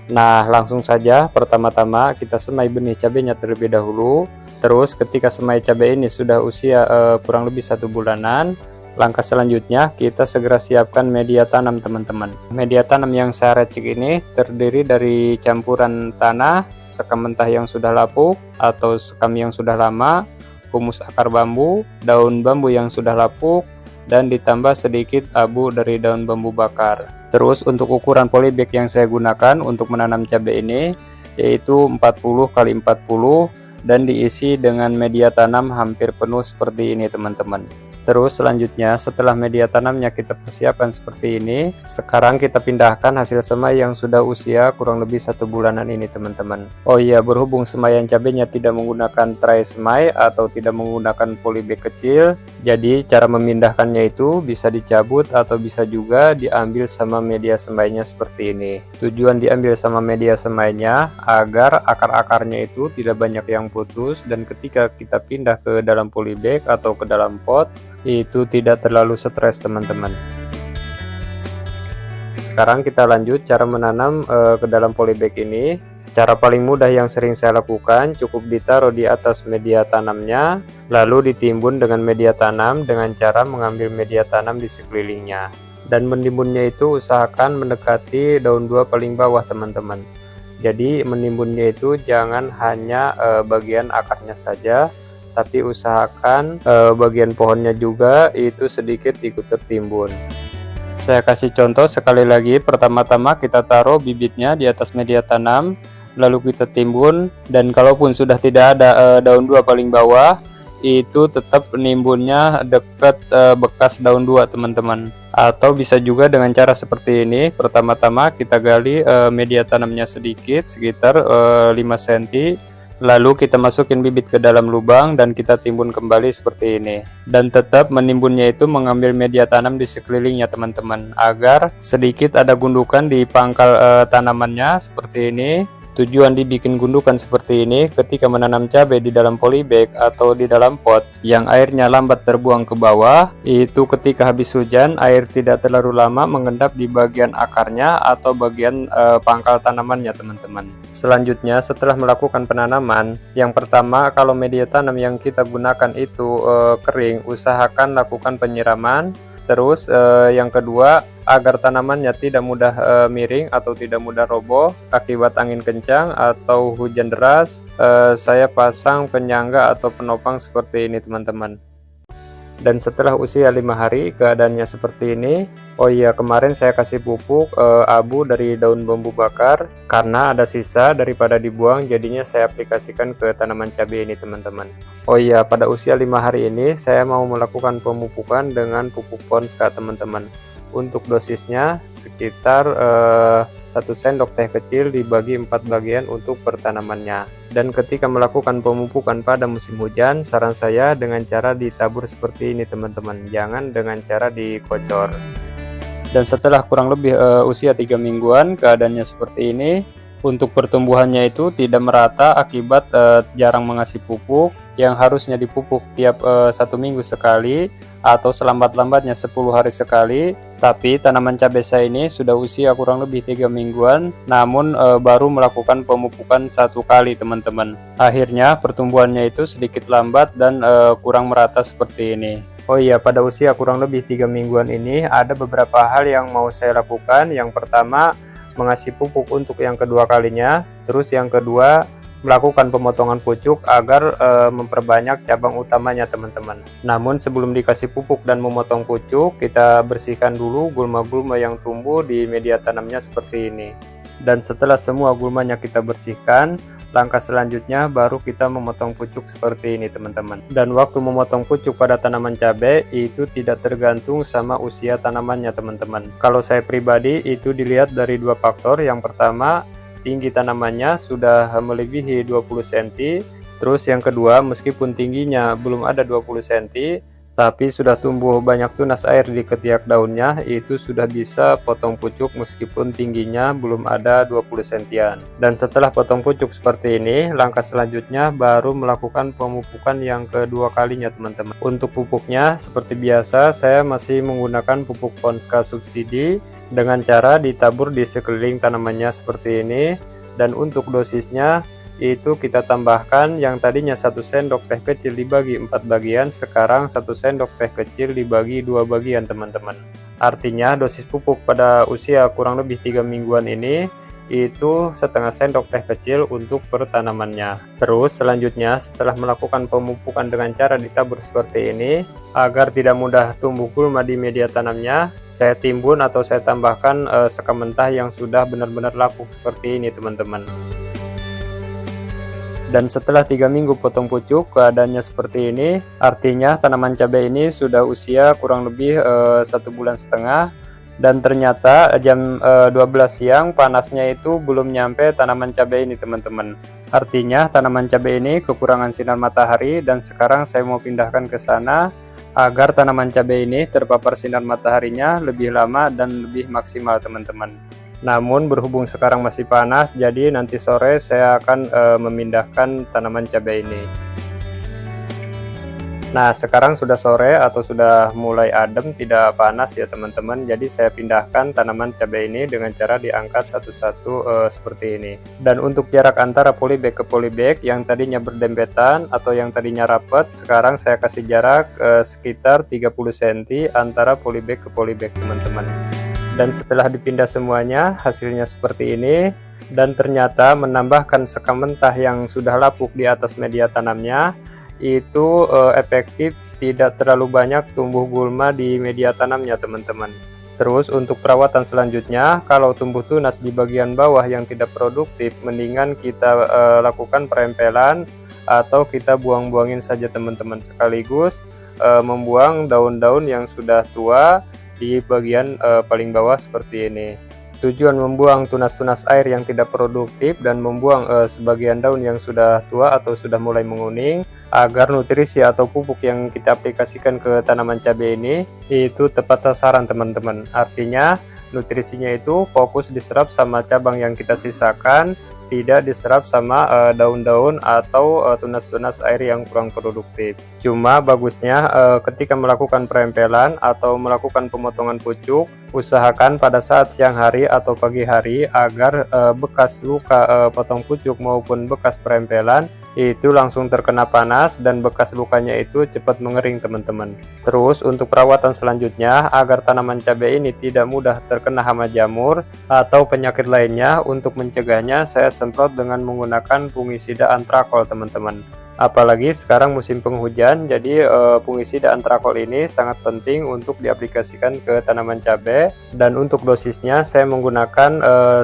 Nah, langsung saja pertama-tama kita semai benih cabenya terlebih dahulu. Terus ketika semai cabai ini sudah usia kurang lebih 1 bulanan, langkah selanjutnya kita segera siapkan media tanam teman-teman. Media tanam yang saya racik ini terdiri dari campuran tanah, sekam mentah yang sudah lapuk atau sekam yang sudah lama, humus akar bambu, daun bambu yang sudah lapuk, dan ditambah sedikit abu dari daun bambu bakar. Terus untuk ukuran polybag yang saya gunakan untuk menanam cabai ini yaitu 40 x 40 dan diisi dengan media tanam hampir penuh seperti ini teman-teman. Terus selanjutnya setelah media tanamnya kita persiapkan seperti ini, sekarang kita pindahkan hasil semai yang sudah usia kurang lebih 1 bulanan ini teman-teman. Oh iya, berhubung semaian cabenya tidak menggunakan tray semai atau tidak menggunakan polybag kecil, jadi cara memindahkannya itu bisa dicabut atau bisa juga diambil sama media semainya seperti ini. Tujuan diambil sama media semainya agar akar-akarnya itu tidak banyak yang putus, dan ketika kita pindah ke dalam polybag atau ke dalam pot itu tidak terlalu stres teman-teman. Sekarang kita lanjut cara menanam ke dalam polybag ini. Cara paling mudah yang sering saya lakukan, cukup ditaruh di atas media tanamnya, lalu ditimbun dengan media tanam dengan cara mengambil media tanam di sekelilingnya. Dan menimbunnya itu usahakan mendekati daun buah paling bawah teman-teman. Jadi menimbunnya itu jangan hanya bagian akarnya saja, tapi usahakan bagian pohonnya juga itu sedikit ikut tertimbun. Saya kasih contoh sekali lagi. Pertama-tama kita taruh bibitnya di atas media tanam, lalu kita timbun, dan kalaupun sudah tidak ada daun dua paling bawah, itu tetap nimbunnya dekat bekas daun dua teman-teman. Atau bisa juga dengan cara seperti ini. Pertama-tama kita gali media tanamnya sedikit, sekitar 5 cm, lalu kita masukin bibit ke dalam lubang dan kita timbun kembali seperti ini. Dan tetap menimbunnya itu mengambil media tanam di sekelilingnya teman-teman, agar sedikit ada gundukan di pangkal tanamannya seperti ini. Tujuan dibikin gundukan seperti ini ketika menanam cabai di dalam polybag atau di dalam pot yang airnya lambat terbuang ke bawah, itu ketika habis hujan air tidak terlalu lama mengendap di bagian akarnya atau bagian pangkal tanamannya teman-teman. Selanjutnya setelah melakukan penanaman, yang pertama kalau media tanam yang kita gunakan itu kering, usahakan lakukan penyiraman. Terus yang kedua, agar tanamannya tidak mudah miring atau tidak mudah roboh akibat angin kencang atau hujan deras, saya pasang penyangga atau penopang seperti ini teman-teman. Dan setelah usia 5 hari keadaannya seperti ini. Oh iya, kemarin saya kasih pupuk abu dari daun bambu bakar karena ada sisa daripada dibuang, jadinya saya aplikasikan ke tanaman cabai ini teman-teman. Oh iya, pada usia 5 hari ini saya mau melakukan pemupukan dengan pupuk Ponska teman-teman. Untuk dosisnya sekitar 1 sendok teh kecil dibagi 4 bagian untuk pertanamannya. Dan ketika melakukan pemupukan pada musim hujan, saran saya dengan cara ditabur seperti ini teman-teman, jangan dengan cara dikocor. Dan setelah kurang lebih usia 3 mingguan keadaannya seperti ini. Untuk pertumbuhannya itu tidak merata akibat jarang mengasih pupuk, yang harusnya dipupuk tiap 1 minggu sekali atau selambat-lambatnya 10 hari sekali. Tapi tanaman cabai saya ini sudah usia kurang lebih 3 mingguan, namun baru melakukan pemupukan 1 kali teman-teman. Akhirnya pertumbuhannya itu sedikit lambat dan kurang merata seperti ini. Oh iya, pada usia kurang lebih 3 mingguan ini ada beberapa hal yang mau saya lakukan. Yang pertama, mengasih pupuk untuk yang kedua kalinya. Terus yang kedua, melakukan pemotongan pucuk agar memperbanyak cabang utamanya teman-teman. Namun sebelum dikasih pupuk dan memotong pucuk, kita bersihkan dulu gulma-gulma yang tumbuh di media tanamnya seperti ini. Dan setelah semua gulmanya kita bersihkan, langkah selanjutnya baru kita memotong pucuk seperti ini teman-teman. Dan waktu memotong pucuk pada tanaman cabai itu tidak tergantung sama usia tanamannya teman-teman. Kalau saya pribadi itu dilihat dari 2 faktor. Yang pertama, tinggi tanamannya sudah melebihi 20 cm. Terus yang kedua, meskipun tingginya belum ada 20 cm, tapi sudah tumbuh banyak tunas air di ketiak daunnya, itu sudah bisa potong pucuk meskipun tingginya belum ada 20 sentian. Dan setelah potong pucuk seperti ini, langkah selanjutnya baru melakukan pemupukan yang kedua kalinya teman-teman. Untuk pupuknya seperti biasa saya masih menggunakan pupuk Ponska subsidi dengan cara ditabur di sekeliling tanamannya seperti ini. Dan untuk dosisnya itu kita tambahkan yang tadinya 1 sendok teh kecil dibagi 4 bagian, sekarang 1 sendok teh kecil dibagi 2 bagian teman-teman. Artinya dosis pupuk pada usia kurang lebih 3 mingguan ini itu setengah sendok teh kecil untuk per tanamannya. Terus selanjutnya setelah melakukan pemupukan dengan cara ditabur seperti ini, agar tidak mudah tumbuh gulma di media tanamnya, saya timbun atau saya tambahkan sekam mentah yang sudah benar-benar lapuk seperti ini teman-teman. Dan setelah 3 minggu potong pucuk, keadaannya seperti ini, artinya tanaman cabai ini sudah usia kurang lebih 1,5 bulan. Dan ternyata jam 12 siang panasnya itu belum nyampe tanaman cabai ini teman-teman. Artinya tanaman cabai ini kekurangan sinar matahari, dan sekarang saya mau pindahkan ke sana agar tanaman cabai ini terpapar sinar mataharinya lebih lama dan lebih maksimal teman-teman. Namun berhubung sekarang masih panas, jadi nanti sore saya akan memindahkan tanaman cabai ini. Nah, sekarang sudah sore atau sudah mulai adem, tidak panas ya teman-teman. Jadi saya pindahkan tanaman cabai ini dengan cara diangkat satu-satu seperti ini. Dan untuk jarak antara polybag ke polybag yang tadinya berdempetan atau yang tadinya rapat, sekarang saya kasih jarak sekitar 30 cm antara polybag ke polybag teman-teman. Dan setelah dipindah semuanya, hasilnya seperti ini. Dan ternyata menambahkan sekam mentah yang sudah lapuk di atas media tanamnya itu efektif, tidak terlalu banyak tumbuh gulma di media tanamnya teman-teman. Terus untuk perawatan selanjutnya, kalau tumbuh tunas di bagian bawah yang tidak produktif, mendingan kita lakukan perempelan atau kita buang-buangin saja teman-teman, sekaligus membuang daun-daun yang sudah tua di bagian paling bawah seperti ini. Tujuan membuang tunas-tunas air yang tidak produktif dan membuang sebagian daun yang sudah tua atau sudah mulai menguning, agar nutrisi atau pupuk yang kita aplikasikan ke tanaman cabai ini itu tepat sasaran teman-teman. Artinya nutrisinya itu fokus diserap sama cabang yang kita sisakan, tidak diserap sama daun-daun atau tunas-tunas air yang kurang produktif. Cuma bagusnya ketika melakukan perempelan atau melakukan pemotongan pucuk, usahakan pada saat siang hari atau pagi hari agar bekas luka potong pucuk maupun bekas perempelan itu langsung terkena panas dan bekas lukanya itu cepat mengering teman-teman. Terus untuk perawatan selanjutnya, agar tanaman cabai ini tidak mudah terkena hama jamur atau penyakit lainnya, untuk mencegahnya saya semprot dengan menggunakan fungisida antrakol teman-teman. Apalagi sekarang musim penghujan, jadi fungisida antrakol ini sangat penting untuk diaplikasikan ke tanaman cabai. Dan untuk dosisnya saya menggunakan 1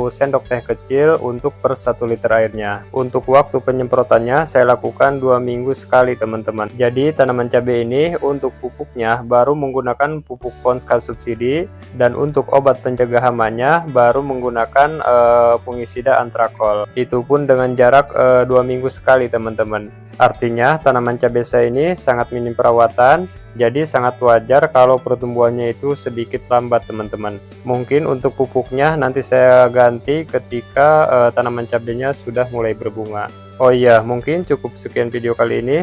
sendok teh kecil untuk per 1 liter airnya. Untuk waktu penyemprotannya saya lakukan 2 minggu sekali teman-teman. Jadi tanaman cabai ini untuk pupuknya baru menggunakan pupuk Ponska subsidi, dan untuk obat pencegah hamanya baru menggunakan fungisida antrakol. Itu pun dengan jarak 2 minggu sekali teman-teman. Artinya tanaman cabai saya ini sangat minim perawatan, jadi sangat wajar kalau pertumbuhannya itu sedikit lambat teman-teman. Mungkin untuk pupuknya nanti saya ganti ketika tanaman cabainya sudah mulai berbunga. Oh iya, mungkin cukup sekian video kali ini.